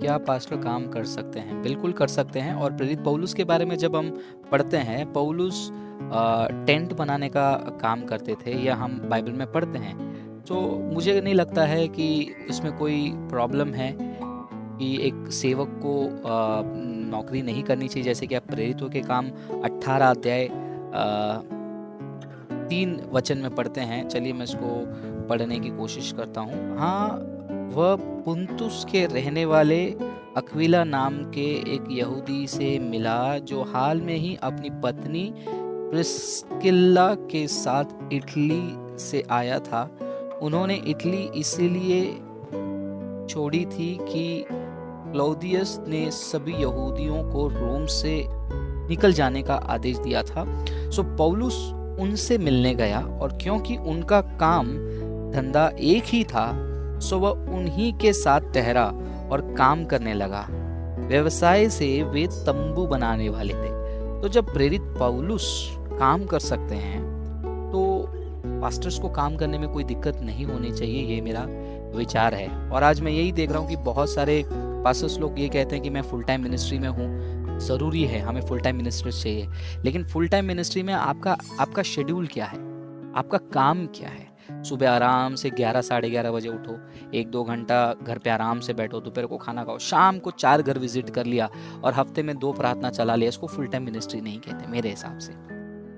क्या पास्टर काम कर सकते हैं? बिल्कुल कर सकते हैं। और प्रेरित पौलुस के बारे में जब हम पढ़ते हैं, पौलुस टेंट बनाने का काम करते थे, या हम बाइबल में पढ़ते हैं, तो मुझे नहीं लगता है कि इसमें कोई प्रॉब्लम है कि एक सेवक को नौकरी नहीं करनी चाहिए। जैसे कि आप प्रेरितों के काम 18 अध्याय 3 वचन में पढ़ते हैं। चलिए मैं इसको पढ़ने की कोशिश करता हूँ। हाँ, वह पुन्तुस के रहने वाले अक्विला नाम के एक यहूदी से मिला, जो हाल में ही अपनी पत्नी प्रिस्किल्ला के साथ इटली से आया था। उन्होंने इटली इसलिए छोड़ी थी कि क्लौदियस ने सभी यहूदियों को रोम से निकल जाने का आदेश दिया था। सो पौलुस उनसे मिलने गया, और क्योंकि उनका काम धंधा एक ही था, सो वह उन्हीं के साथ ठहरा और काम करने लगा। व्यवसाय से वे तंबू बनाने वाले थे। तो जब प्रेरित पौलुस काम कर सकते हैं, तो पास्टर्स को काम करने में कोई दिक्कत नहीं होनी चाहिए, ये मेरा विचार है। और आज मैं यही देख रहा हूँ कि बहुत सारे पास्टर्स लोग ये कहते हैं कि मैं फुल टाइम मिनिस्ट्री में हूँ। ज़रूरी है, हमें फुल टाइम मिनिस्ट्री चाहिए, लेकिन फुल टाइम मिनिस्ट्री में आपका शेड्यूल क्या है, आपका काम क्या है? सुबह आराम से 11 साढ़े 11 बजे उठो, 1-2 घंटा घर पे आराम से बैठो, दोपहर को खाना खाओ, शाम को 4 घर विजिट कर लिया और हफ्ते में 2 प्रार्थना चला लिया। इसको फुल टाइम मिनिस्ट्री नहीं कहते मेरे हिसाब से।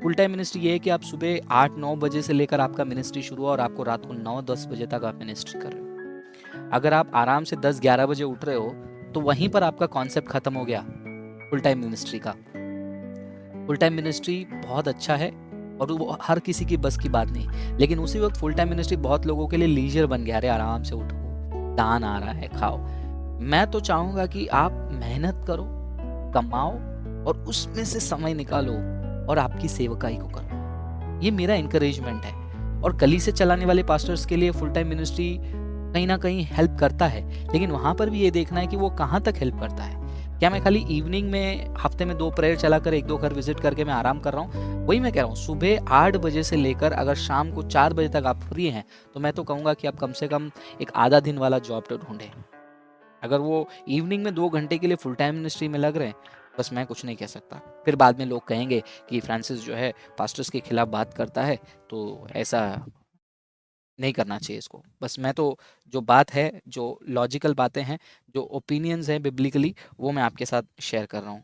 फुल टाइम मिनिस्ट्री ये है कि आप सुबह 8-9 बजे से लेकर आपका मिनिस्ट्री शुरू हुआ और आपको रात को 9-10 बजे तक आप मिनिस्ट्री कर रहे हो। अगर आप आराम से 10-11 बजे उठ रहे हो, तो वहीं पर आपका कॉन्सेप्ट खत्म हो गया फुल टाइम मिनिस्ट्री का। फुल टाइम मिनिस्ट्री बहुत अच्छा है और वो हर किसी की बस की बात नहीं, लेकिन उसी वक्त फुल टाइम मिनिस्ट्री बहुत लोगों के लिए लीजर बन गया। अरे आराम से उठो, दान आ रहा है, खाओ। मैं तो चाहूंगा कि आप मेहनत करो, कमाओ और उसमें से समय निकालो और आपकी सेवकाई को करो। ये मेरा इंकरेजमेंट है। और गली से चलाने वाले पास्टर्स के लिए फुल टाइम मिनिस्ट्री कहीं ना कहीं हेल्प करता है, लेकिन वहां पर भी ये देखना है कि वो कहाँ तक हेल्प करता है। क्या मैं खाली इवनिंग में हफ्ते में 2 प्रेयर चलाकर 1-2 घर विजिट करके मैं आराम कर रहा हूँ? वही मैं कह रहा हूँ, सुबह 8 बजे से लेकर अगर शाम को 4 बजे तक आप फ्री हैं, तो मैं तो कहूँगा कि आप कम से कम एक आधा दिन वाला जॉब तो ढूंढें। अगर वो इवनिंग में 2 घंटे के लिए फुल टाइम मिनिस्ट्री में लग रहे हैं, बस मैं कुछ नहीं कह सकता। फिर बाद में लोग कहेंगे कि फ्रांसिस जो है पास्टर्स के खिलाफ बात करता है, तो ऐसा नहीं करना चाहिए इसको। बस मैं तो जो बात है, जो लॉजिकल बातें हैं, जो ओपिनियंस हैं बिब्लिकली, वो मैं आपके साथ शेयर कर रहा हूँ।